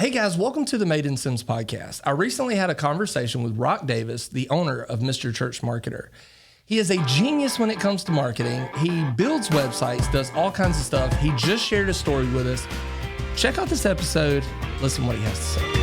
Hey guys, welcome to the Made in Sims podcast. I recently had a conversation with Rock Davis, the owner of Mr. Church Marketer. He is a genius when it comes to marketing. He builds websites, does all kinds of stuff. He just shared a story with us. Check out this episode. Listen to what he has to say.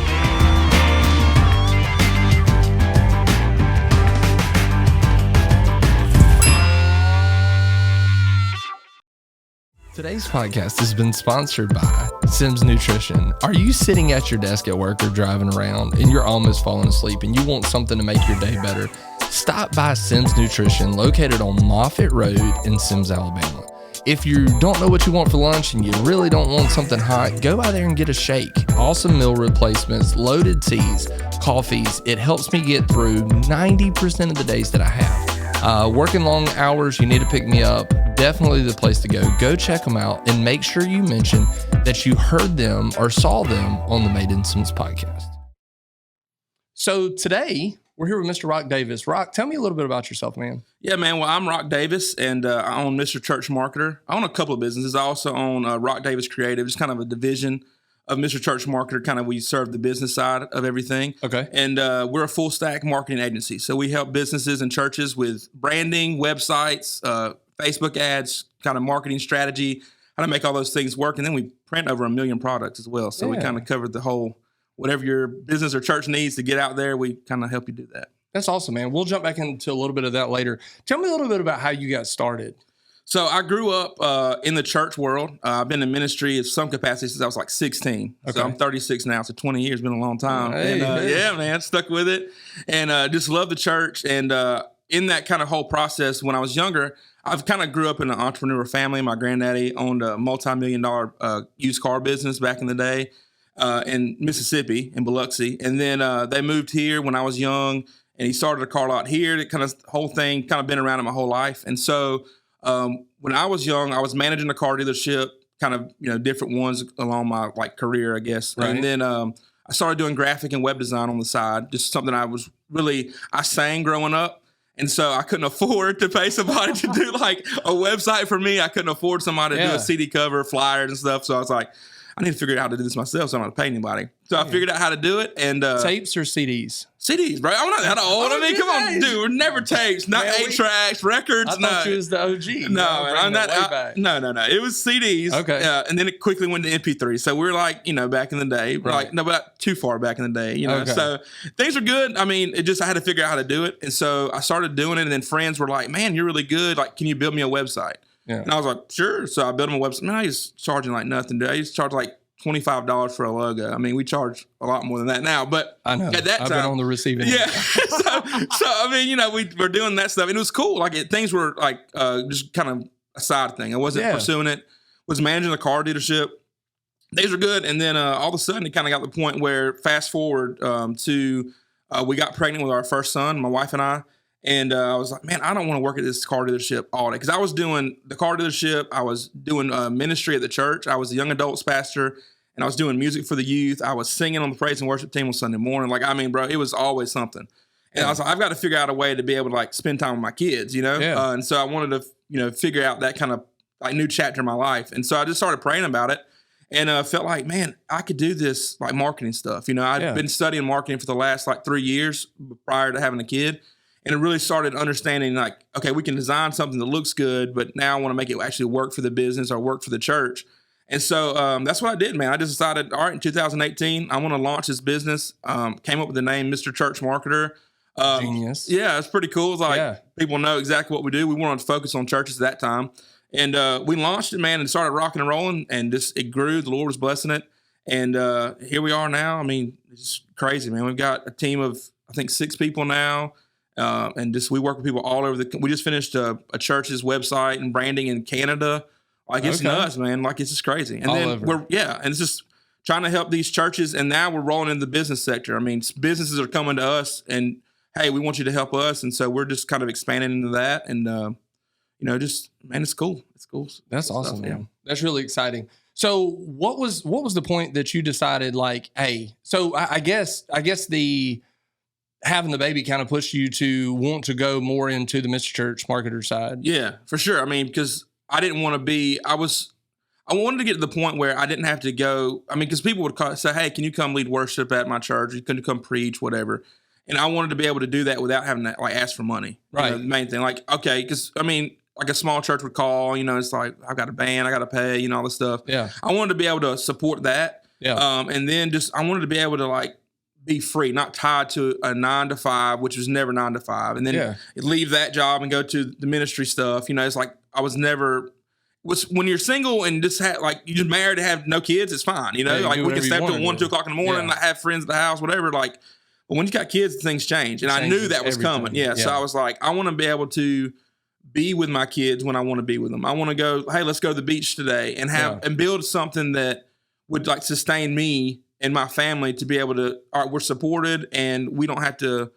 Today's podcast has been sponsored by Sims Nutrition. Are you sitting at your desk at work or driving around and you're almost falling asleep and you want something to make your day better? Stop by Sims Nutrition, located on Moffett Road in Sims, Alabama. If you don't know what you want for lunch and you really don't want something hot, go by there and get a shake. Awesome meal replacements, loaded teas, coffees. It helps me get through 90% of the days that I have. Working long hours, you need to pick me up. Definitely the place to go. Go check them out and make sure you mention that you heard them or saw them on the Made in Sims podcast. So today we're here with Mr. Rock Davis. Rock, tell me a little bit about yourself, man. Yeah, man. Well, I'm Rock Davis, and I own Mr. Church Marketer. I own a couple of businesses. I also own Rock Davis Creative. It's kind of a division of Mr. Church Marketer. Kind of we serve the business side of everything. Okay. And we're a full stack marketing agency. So we help businesses and churches with branding, websites, Facebook ads, kind of marketing strategy, how to make all those things work. And then we print over 1 million products as well. So we kind of covered the whole, whatever your business or church needs to get out there, we kind of help you do that. That's awesome, man. We'll jump back into a little bit of that later. Tell me a little bit about how you got started. So I grew up in the church world. I've been in ministry in some capacity since I was like 16. Okay. So I'm 36 now. So 20 years, been a long time. Hey, and yeah, man, stuck with it and just love the church. And in that kind of whole process, when I was younger, I've kind of grew up in an entrepreneur family. My granddaddy owned a multi-million-dollar used car business back in the day in Mississippi, in Biloxi. And then they moved here when I was young, and he started a car lot here. That kind of whole thing kind of been around it my whole life. And so when I was young, I was managing a car dealership, kind of different ones along my career, I guess. Right. And then I started doing graphic and web design on the side, just something I sang growing up. And so I couldn't afford to pay somebody to do a website for me. I couldn't afford somebody to do a CD cover, flyers and stuff. So I was like, I need to figure out how to do this myself so I don't have to pay anybody. So I figured out how to do it. And tapes or CDs? CDs, bro. I'm not that old. Come on, dude. We're never tapes, not 8-tracks, records. I thought you was the OG. No, I'm not. No. It was CDs. Okay. And then it quickly went to MP3. So we're back in the day. We're not too far back in the day, Okay. So things are good. I mean, I had to figure out how to do it. And so I started doing it. And then friends were like, man, you're really good. Can you build me a website? Yeah. And I was like, sure. So I built them a website. Man, I used to charging nothing, dude. I used to charge $25 for a logo. I mean, we charge a lot more than that now, but I know at that time, I've been on the receiving end. Yeah. so I mean, we're doing that stuff, and it was cool. Things were just kind of a side thing. I wasn't pursuing it. Was managing a car dealership. Things were good, and then all of a sudden, it kind of got to the point where fast forward to we got pregnant with our first son, my wife and I. And I was like, man, I don't want to work at this car dealership all day. Because I was doing the car dealership. I was doing ministry at the church. I was a young adults pastor. And I was doing music for the youth. I was singing on the praise and worship team on Sunday morning. Bro, it was always something. And I was like, I've got to figure out a way to be able to spend time with my kids, Yeah. And so I wanted to, figure out that kind of new chapter in my life. And so I just started praying about it. And felt like, man, I could do this marketing stuff. I'd been studying marketing for the last 3 years prior to having a kid. And it really started understanding okay, we can design something that looks good, but now I want to make it actually work for the business or work for the church. And so that's what I did, man. I just decided, all right, in 2018, I want to launch this business. Came up with the name Mr. Church Marketer. Genius. Yeah, it's pretty cool. It's people know exactly what we do. We wanted to focus on churches at that time. And we launched it, man, and started rocking and rolling. And it grew. The Lord was blessing it. And here we are now. I mean, it's crazy, man. We've got a team of, I think, 6 people now. And we work with people all over we just finished a church's website and branding in Canada. It's nuts, man. It's just crazy. And all then over. And it's just trying to help these churches. And now we're rolling into the business sector. I mean, businesses are coming to us and, hey, we want you to help us. And so we're just kind of expanding into that. And, man, it's cool. It's cool. That's awesome, man. Yeah. That's really exciting. So what was the point that you decided hey, so I guess the having the baby kind of pushed you to want to go more into the Mr. Church Marketer side? Yeah, for sure. I mean, because I didn't want to be, I was I wanted to get to the point where I didn't have to go. I mean, because people would say, "Hey, can you come lead worship at my church? You can come preach, whatever." And I wanted to be able to do that without having to like ask for money. Right. The main thing, like, okay, because I mean, like a small church would call. It's like I've got a band, I got to pay. All this stuff. Yeah. I wanted to be able to support that. Yeah. And then I wanted to be able to like be free, not tied to a 9 to 5, which was never 9 to 5, and then leave that job and go to the ministry stuff. It's like I was never. When you're single and just you just married to have no kids, it's fine. Like we can stay up till 1, 2 o'clock in the morning, and have friends at the house, whatever. Like, but when you got kids, things change, and I knew that was coming. Yeah, so I was like, I want to be able to be with my kids when I want to be with them. I want to go. Hey, let's go to the beach today and and build something that would like sustain me and my family to be able to. All right, we're supported, and we don't have to.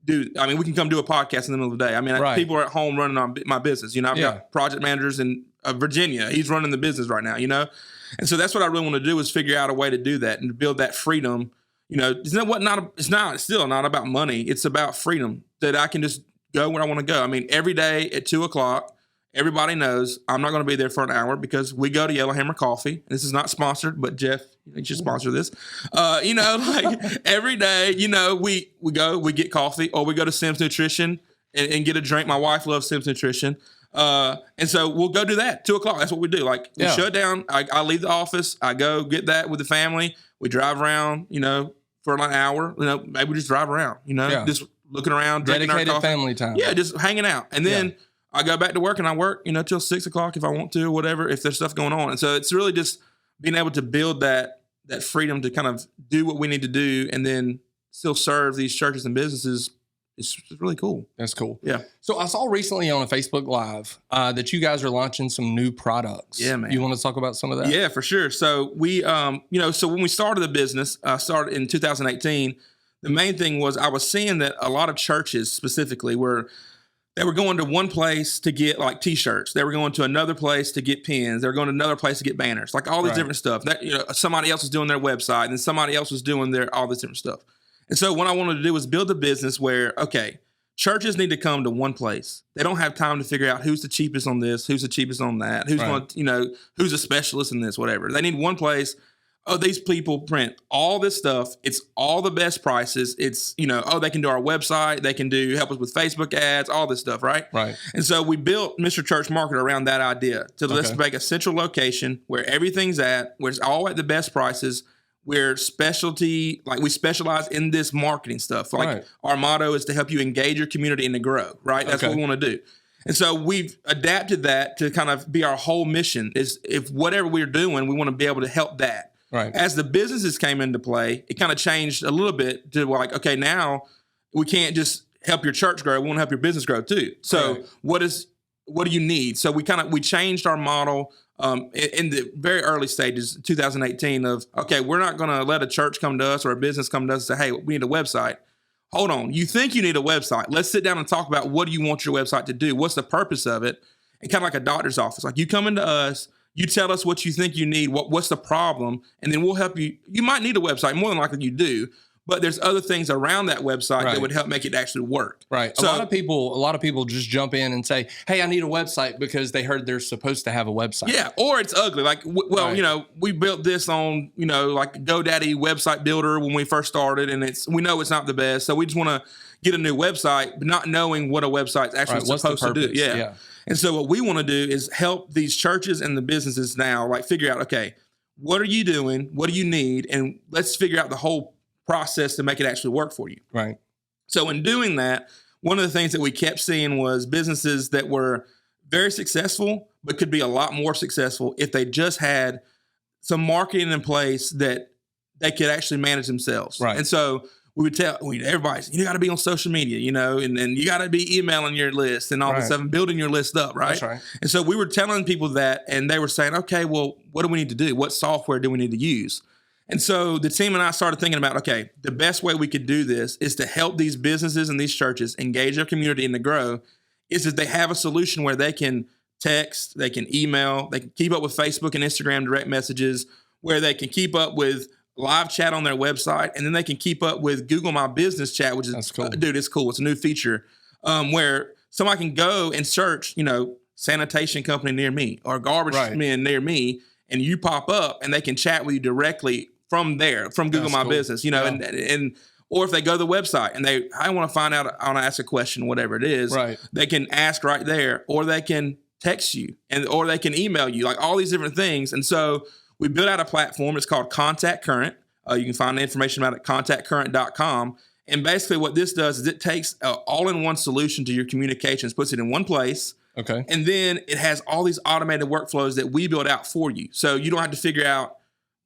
We can come do a podcast in the middle of the day. I mean, people are at home running on my business. I've got project managers in Virginia. He's running the business right now, And so that's what I really want to do is figure out a way to do that and to build that freedom. It's still not about money. It's about freedom that I can just go where I want to go. I mean, every day at 2 o'clock, everybody knows I'm not going to be there for an hour because we go to Yellowhammer Coffee. This is not sponsored, but Jeff, you should sponsor this. Like every day, we go, we get coffee, or we go to Sims Nutrition and get a drink. My wife loves Sims Nutrition. And so we'll go do that 2 o'clock. That's what we do. Like we shut down. I leave the office. I go get that with the family. We drive around, for like an hour, maybe we just drive around, just looking around, drinking dedicated our coffee. Family time. Yeah. Just hanging out. And then I go back to work and I work, till 6 o'clock if I want to, or whatever, if there's stuff going on. And so it's really just being able to build that freedom to kind of do what we need to do and then still serve these churches and businesses. It's really cool. That's cool. Yeah. So I saw recently on a Facebook Live that you guys are launching some new products. Yeah, man. You want to talk about some of that? Yeah, for sure. So we, so when we started the business, started in 2018, the main thing was I was seeing that a lot of churches specifically they were going to one place to get like T-shirts. They were going to another place to get pins. They were going to another place to get banners, like all these different stuff. That somebody else was doing their website, and then somebody else was doing all this different stuff. And so what I wanted to do was build a business where, okay, churches need to come to one place. They don't have time to figure out who's the cheapest on this, who's the cheapest on that, who's going to, who's a specialist in this, whatever. They need one place. Oh, these people print all this stuff. It's all the best prices. It's, they can do our website. They can help us with Facebook ads, all this stuff, right? Right. And so we built Mr. Church Market around that idea let's make a central location where everything's at, where it's all at the best prices. We're specialty, like we specialize in this marketing stuff. Like our motto is to help you engage your community and to grow, right? That's what we want to do. And so we've adapted that to kind of be our whole mission is if whatever we're doing, we want to be able to help that. Right. As the businesses came into play, it kind of changed a little bit to like, okay, now we can't just help your church grow. We want to help your business grow too. So what do you need? So we changed our model in the very early stages, 2018 of, okay, we're not going to let a church come to us or a business come to us and say, hey, we need a website. Hold on. You think you need a website. Let's sit down and talk about what do you want your website to do? What's the purpose of it? And kind of like a doctor's office. Like you come into us, you tell us what you think you need, what's the problem, and then we'll help you. You might need a website, more than likely you do, but there's other things around that website that would help make it actually work. Right. So, a lot of people just jump in and say, hey, I need a website because they heard they're supposed to have a website. Yeah. Or it's ugly. Like, we built this on, like GoDaddy website builder when we first started, and we know it's not the best. So we just want to get a new website, but not knowing what a website's actually supposed to do. Yeah. And so what we want to do is help these churches and the businesses now, like figure out, okay, what are you doing? What do you need? And let's figure out the whole process to make it actually work for you. Right. So in doing that, one of the things that we kept seeing was businesses that were very successful, but could be a lot more successful if they just had some marketing in place that they could actually manage themselves. Right. And so we would tell everybody, you got to be on social media, and you got to be emailing your list and all this stuff and building your list up, right? That's right. And so we were telling people that, and they were saying, okay, well, what do we need to do? What software do we need to use? And so the team and I started thinking about, okay, the best way we could do this is to help these businesses and these churches engage their community and to grow, is that they have a solution where they can text, they can email, they can keep up with Facebook and Instagram direct messages, where they can keep up with live chat on their website, and then they can keep up with Google My Business Chat, which is, that's cool. Dude, it's cool. It's a new feature where somebody can go and search, sanitation company near me or garbage men near me, and you pop up and they can chat with you directly from there, from Google My Business, you know, and or if they go to the website and I want to find out, I want to ask a question, whatever it is, they can ask right there, or they can text you or they can email you, like all these different things. And so we built out a platform. It's called Contact Current. You can find the information about it at contactcurrent.com. And basically what this does is it takes an all-in-one solution to your communications, puts it in one place. Okay. And then it has all these automated workflows that we build out for you. So you don't have to figure out,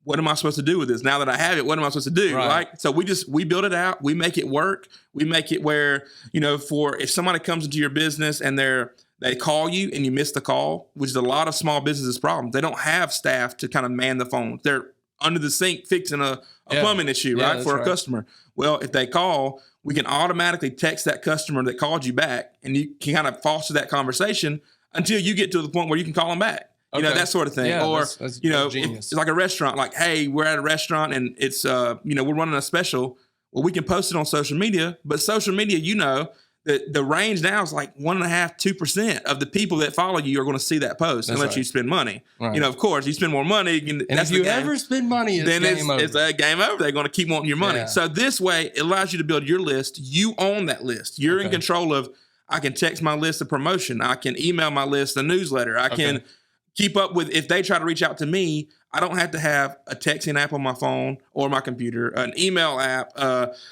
what am I supposed to do with this? Now that I have it, what am I supposed to do? Right. So we build it out. We make it work. We make it where, you know, for if somebody comes into your business and they call you and you miss the call, which is a lot of small businesses' problems. They don't have staff to kind of man the phone. They're under the sink fixing a plumbing issue, right, for a customer. Well, if they call, we can automatically text that customer that called you back, and you can kind of foster that conversation until you get to the point where you can call them back. You know, that sort of thing. Yeah, or, that's you know, genius. it's like a restaurant, like, hey, we're at a restaurant and it's, you know, we're running a special. Well, we can post it on social media, but social media, you know, the range now is like 1.5%, 2% of the people that follow you are going to see that post and let you spend money. Right. You know, of course, you spend more money. And if you ever spend money, then it's a game over. They're going to keep wanting your money. Yeah. So this way, it allows you to build your list. You own that list. You're in control of, I can text my list of promotion. I can email my list a newsletter. I can keep up with, if they try to reach out to me, I don't have to have a texting app on my phone or my computer, an email app.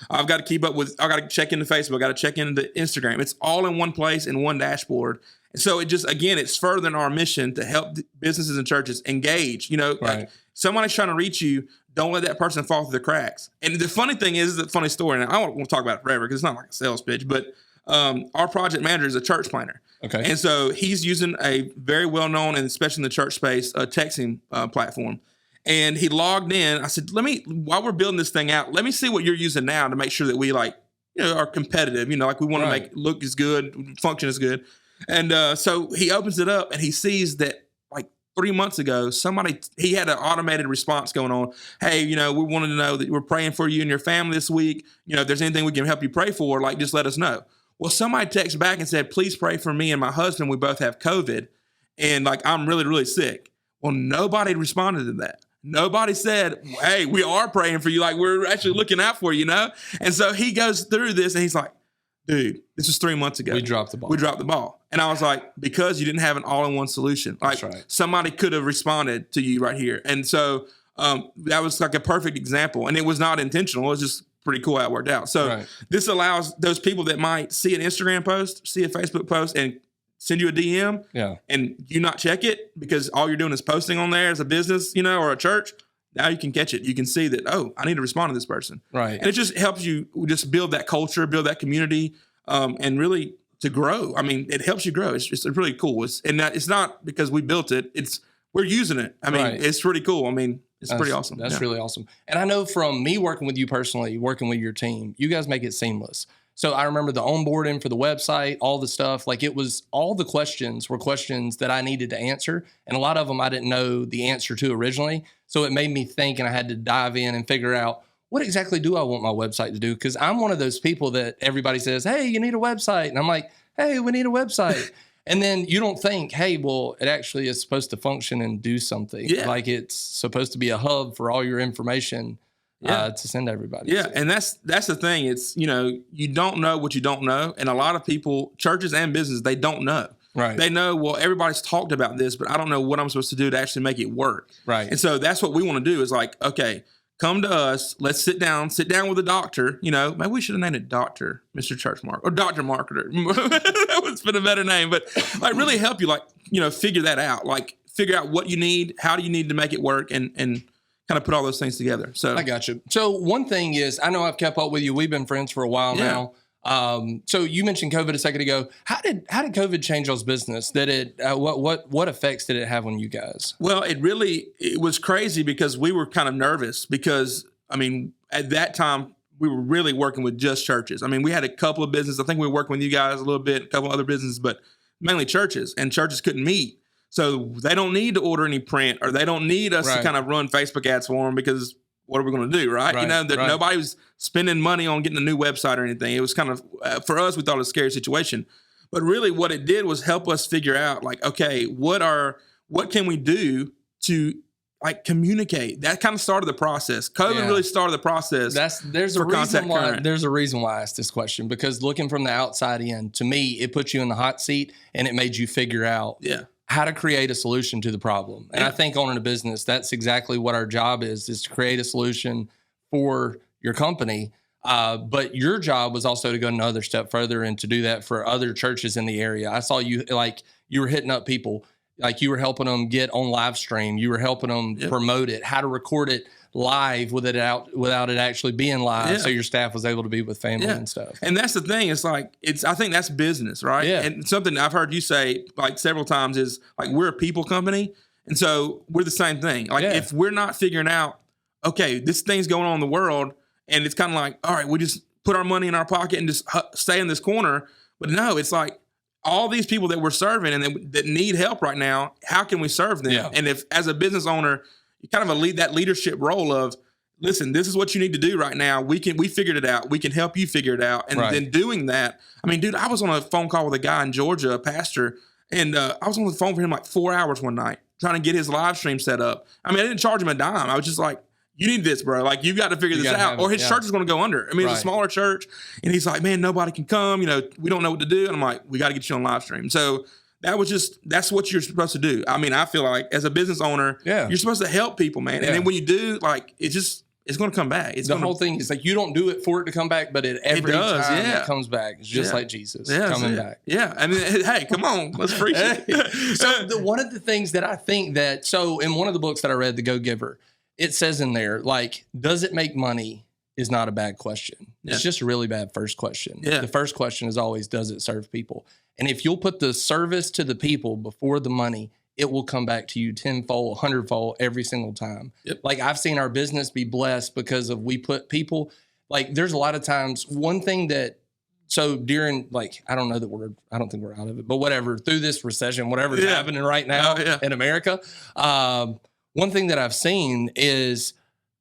I've got to keep up with, I got to check into Facebook. I got to check into Instagram. It's all in one place in one dashboard. And so it just, again, it's furthering our mission to help businesses and churches engage. You know, like somebody's trying to reach you, don't let that person fall through the cracks. And the funny thing is, it's a funny story. And I don't want to talk about it forever because it's not like a sales pitch, but our project manager is a church planner. Okay. And so he's using a very well-known, and especially in the church space, a texting platform. And he logged in. I said, while we're building this thing out, let me see what you're using now to make sure that we are competitive. You know, like we want to make look as good, function as good. And so he opens it up and he sees that like 3 months ago, he had an automated response going on. Hey, you know, we wanted to know that we're praying for you and your family this week. You know, if there's anything we can help you pray for, like just let us know. Well, somebody texted back and said, please pray for me and my husband. We both have COVID. And like, I'm really, really sick. Well, nobody responded to that. Nobody said, hey, we are praying for you. Like, we're actually looking out for you, you know? And so he goes through this and he's like, dude, this was 3 months ago. We dropped the ball. And I was like, because you didn't have an all-in-one solution. Like, somebody could have responded to you right here. And so that was like a perfect example. And it was not intentional. It was just pretty cool how it worked out. So this allows those people that might see an Instagram post, see a Facebook post, and send you a DM, and you not check it because all you're doing is posting on there as a business, you know, or a church. Now you can catch it. You can see that, oh, I need to respond to this person. Right. And it just helps you just build that culture, build that community, and really to grow. I mean, it helps you grow. It's really cool. It's not because we built it. We're using it. I mean, it's pretty cool. I mean, it's pretty awesome. That's really awesome. And I know from me working with you personally, working with your team, you guys make it seamless. So I remember the onboarding for the website, all the stuff, like it was, all the questions were questions that I needed to answer. And a lot of them I didn't know the answer to originally. So it made me think, and I had to dive in and figure out, what exactly do I want my website to do? Because I'm one of those people that everybody says, hey, you need a website. And I'm like, hey, we need a website. And then you don't think, hey, well, it actually is supposed to function and do something. Yeah. Like it's supposed to be a hub for all your information to send to everybody. Yeah, and that's the thing. It's, you know, you don't know what you don't know. And a lot of people, churches and businesses, they don't know. Right. They know, well, everybody's talked about this, but I don't know what I'm supposed to do to actually make it work. Right. And so that's what we want to do is like, okay, come to us. Let's sit down with a doctor. You know, maybe we should have named it Dr. Mr. Church Mark or Dr. Marketer. That would have been a better name, but like really help you, like, you know, figure that out. Like figure out what you need, how do you need to make it work, and kind of put all those things together. So I got you. So one thing is, I know I've kept up with you. We've been friends for a while now. So you mentioned COVID a second ago. How did COVID change y'all's business? What effects did it have on you guys? Well, it was crazy because we were kind of nervous because, I mean, at that time we were really working with just churches. I mean, we had a couple of businesses. I think we were working with you guys a little bit, a couple of other businesses, but mainly churches, and churches couldn't meet. So they don't need to order any print, or they don't need us to kind of run Facebook ads for them because what are we going to do, right? You know, nobody was spending money on getting a new website or anything. It was kind of, for us, we thought it was a scary situation. But really what it did was help us figure out, like, okay, what can we do to like communicate. That kind of started the process. COVID really started the process. There's a reason why I asked this question, because looking from the outside in, to me, it put you in the hot seat and it made you figure out how to create a solution to the problem. And I think owning a business, that's exactly what our job is to create a solution for your company. But your job was also to go another step further and to do that for other churches in the area. I saw you, like, you were hitting up people. Like, you were helping them get on live stream. You were helping them promote it, how to record it live without it actually being live, so your staff was able to be with family and stuff. And that's the thing. It's like, I think that's business, right? Yeah. And something I've heard you say like several times is like, we're a people company. And so we're the same thing. Like if we're not figuring out, okay, this thing's going on in the world, and it's kind of like, all right, we just put our money in our pocket and just stay in this corner. But no, it's like, all these people that we're serving and that need help right now, how can we serve them? Yeah. And if, as a business owner, you kind of that leadership role of, listen, this is what you need to do right now. We figured it out. We can help you figure it out. And then doing that, I mean, dude, I was on a phone call with a guy in Georgia, a pastor, and I was on the phone for him like 4 hours one night trying to get his live stream set up. I mean, I didn't charge him a dime. I was just like, you need this, bro. Like, you got to figure this out, or his church is going to go under. I mean, it's a smaller church, and he's like, man, nobody can come. You know, we don't know what to do. And I'm like, we got to get you on live stream. So that's what you're supposed to do. I mean, I feel like as a business owner, you're supposed to help people, man. And then when you do, like, it's going to come back. Whole thing is like, you don't do it for it to come back, but every time it comes back, it's just like Jesus coming back. Yeah. I mean, hey, come on, let's preach it. So one of the things that I think that, so in one of the books that I read, The Go-Giver, it says in there, like, does it make money is not a bad question. It's just a really bad first question. The first question is always, does it serve people? And if you'll put the service to the people before the money, it will come back to you tenfold, 100-fold every single time. Like, I've seen our business be blessed because of we put people, like, there's a lot of times, one thing that, so during, like, I don't think we're out of it, but whatever, through this recession, whatever's happening right now in America, one thing that I've seen is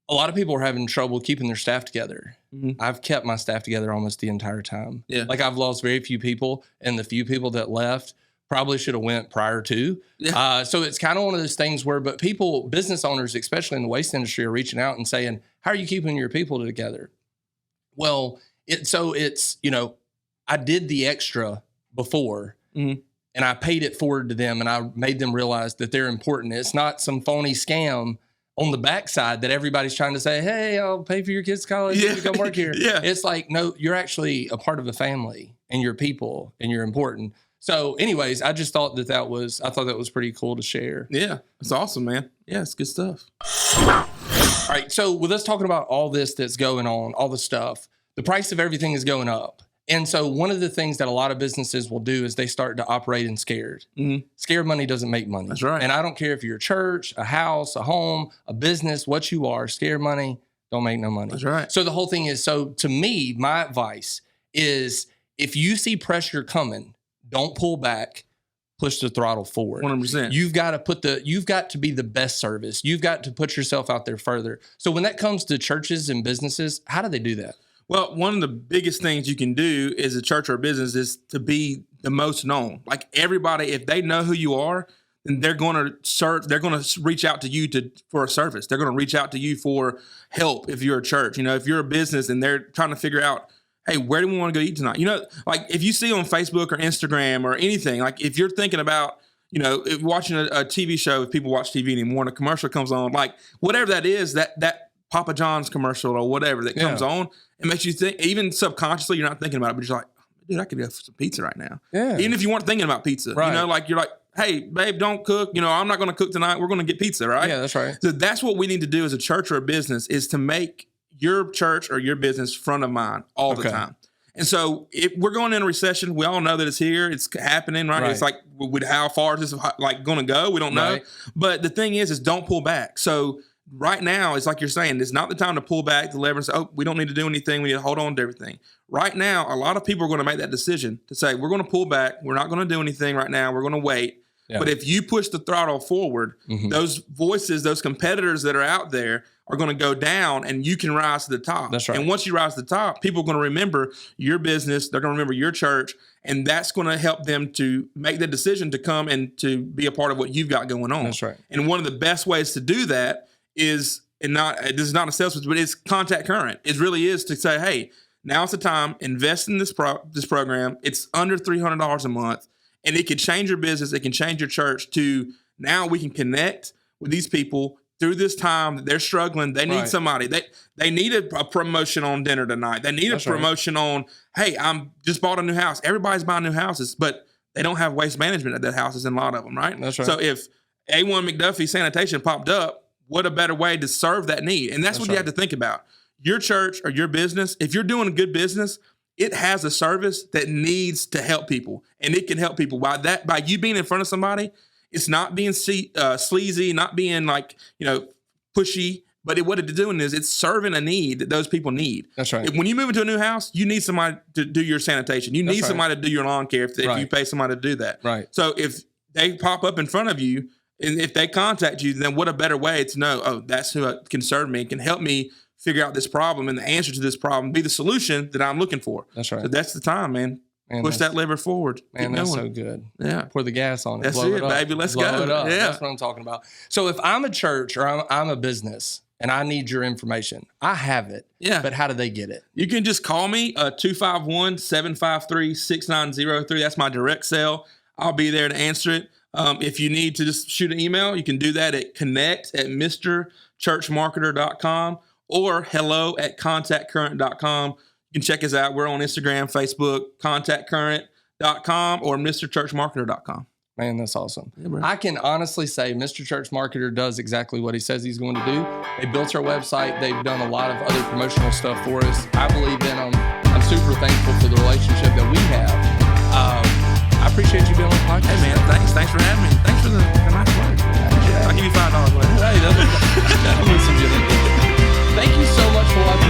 a lot of people are having trouble keeping their staff together. Mm-hmm. I've kept my staff together almost the entire time. Like, I've lost very few people, and the few people that left probably should have went prior to. So it's kind of one of those things where, but people, business owners, especially in the waste industry, are reaching out and saying, how are you keeping your people together? Well, it's, you know, I did the extra before. Mm-hmm. And I paid it forward to them, and I made them realize that they're important. It's not some phony scam on the backside that everybody's trying to say, hey, I'll pay for your kids' college. You come work here. It's like, no, you're actually a part of a family, and you're people, and you're important. So anyways, I just thought that was pretty cool to share. Yeah, it's awesome, man. Yeah, it's good stuff. All right, so with us talking about all this that's going on, all the stuff, the price of everything is going up. And so one of the things that a lot of businesses will do is they start to operate in scared. Mm-hmm. Scared money doesn't make money. That's right. And I don't care if you're a church, a house, a home, a business, what you are, scared money don't make no money. That's right. So the whole thing is, so to me, my advice is, if you see pressure coming, don't pull back, push the throttle forward. 100%. You've got to be the best service. You've got to put yourself out there further. So when that comes to churches and businesses, how do they do that? Well, one of the biggest things you can do as a church or business is to be the most known. Like, everybody, if they know who you are, then they're going to serve. They're going to reach out to you for a service. They're going to reach out to you for help. If you're a church, you know, if you're a business and they're trying to figure out, hey, where do we want to go eat tonight? You know, like, if you see on Facebook or Instagram or anything, like, if you're thinking about, you know, if watching a TV show, if people watch TV anymore, and a commercial comes on, like, whatever that is, that Papa John's commercial or whatever that comes on, it makes you think, even subconsciously, you're not thinking about it, but you're like, dude, I could go for some pizza right now. Yeah. Even if you weren't thinking about pizza, you know, like, you're like, hey, babe, don't cook. You know, I'm not going to cook tonight. We're going to get pizza, right? Yeah, that's right. So that's what we need to do as a church or a business, is to make your church or your business front of mind all the time. And so if we're going in a recession, we all know that it's here. It's happening, right? It's like, with how far is this like going to go? We don't know. But the thing is don't pull back. So right now, it's like you're saying, it's not the time to pull back the lever and say, oh, we don't need to do anything. We need to hold on to everything. Right now, a lot of people are going to make that decision to say, we're going to pull back. We're not going to do anything right now. We're going to wait. Yeah. But if you push the throttle forward, those voices, those competitors that are out there are going to go down and you can rise to the top. That's right. And once you rise to the top, people are going to remember your business. They're going to remember your church. And that's going to help them to make the decision to come and to be a part of what you've got going on. That's right. And one of the best ways to do that is, this is not a sales pitch, but it's contact current. It really is to say, hey, now's the time, invest in this program. It's under $300 a month, and it can change your business. It can change your church to now we can connect with these people through this time that they're struggling. They need somebody. They need a promotion on dinner tonight. They need a promotion on, hey, I'm just bought a new house. Everybody's buying new houses, but they don't have waste management at their houses in a lot of them, right? That's right. So if A1 McDuffie Sanitation popped up, what a better way to serve that need? And that's what you have to think about. Your church or your business, if you're doing a good business, it has a service that needs to help people, and it can help people by you being in front of somebody. It's not being sleazy, not being pushy, but what it's doing is it's serving a need that those people need. That's right. When you move into a new house, you need somebody to do your sanitation. You need somebody to do your lawn care if you pay somebody to do that. Right. So if they pop up in front of you, and if they contact you, then what a better way to know, oh, that's who can serve me, can help me figure out this problem, and the answer to this problem be the solution that I'm looking for. That's right. So that's the time, man. Push that lever forward. Man, that's so good. Yeah. Pour the gas on it. That's blow it, baby. Let's blow go. It up. Yeah. That's what I'm talking about. So if I'm a church or I'm a business and I need your information, I have it. Yeah. But how do they get it? You can just call me 251-753-6903. That's my direct cell. I'll be there to answer it. If you need to just shoot an email, you can do that at connect@mrchurchmarketer.com or hello@contactcurrent.com. You can check us out. We're on Instagram, Facebook, contactcurrent.com or mrchurchmarketer.com. Man, that's awesome. Yeah, I can honestly say Mr. Church Marketer does exactly what he says he's going to do. They built our website. They've done a lot of other promotional stuff for us. I believe in them. I'm super thankful for the relationship that we have. I appreciate you being on the podcast. Hey, man, thanks for having me. Thanks for the nice words. I'll give you $5 later. Hey, that'll need some gin. Thank you so much for watching